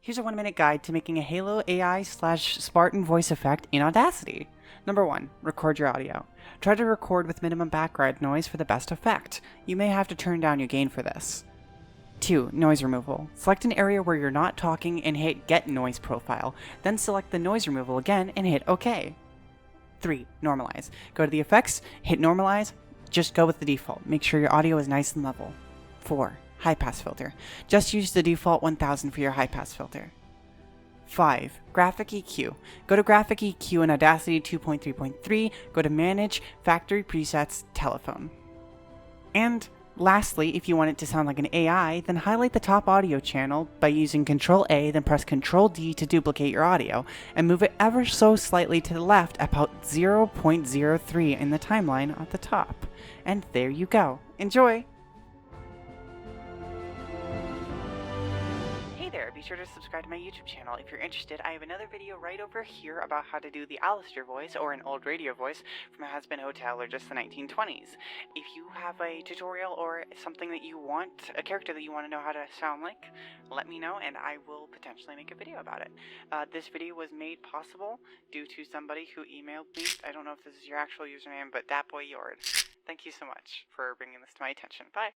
Here's a 1-minute guide to making a Halo AI/Spartan voice effect in Audacity. Number 1. Record your audio. Try to record with minimum background noise for the best effect. You may have to turn down your gain for this. 2. Noise removal. Select an area where you're not talking and hit Get Noise Profile. Then select the noise removal again and hit OK. 3. Normalize. Go to the effects, hit Normalize, just go with the default. Make sure your audio is nice and level. 4. High pass filter. Just use the default 1000 for your high pass filter. 5. Graphic EQ. Go to Graphic EQ in Audacity 2.3.3, go to Manage, Factory Presets, Telephone. And lastly, if you want it to sound like an AI, then highlight the top audio channel by using Ctrl-A, then press Ctrl-D to duplicate your audio, and move it ever so slightly to the left about 0.03 in the timeline at the top. And there you go. Enjoy! Hey there, be sure to subscribe to my YouTube channel. If you're interested, I have another video right over here about how to do the Alistair voice, or an old radio voice, from a Has-Been Hotel or just the 1920s. If you have a tutorial or something that you want, a character that you want to know how to sound like, let me know and I will potentially make a video about it. This video was made possible due to somebody who emailed me. I don't know if this is your actual username, but thatboyyord. Thank you so much for bringing this to my attention. Bye!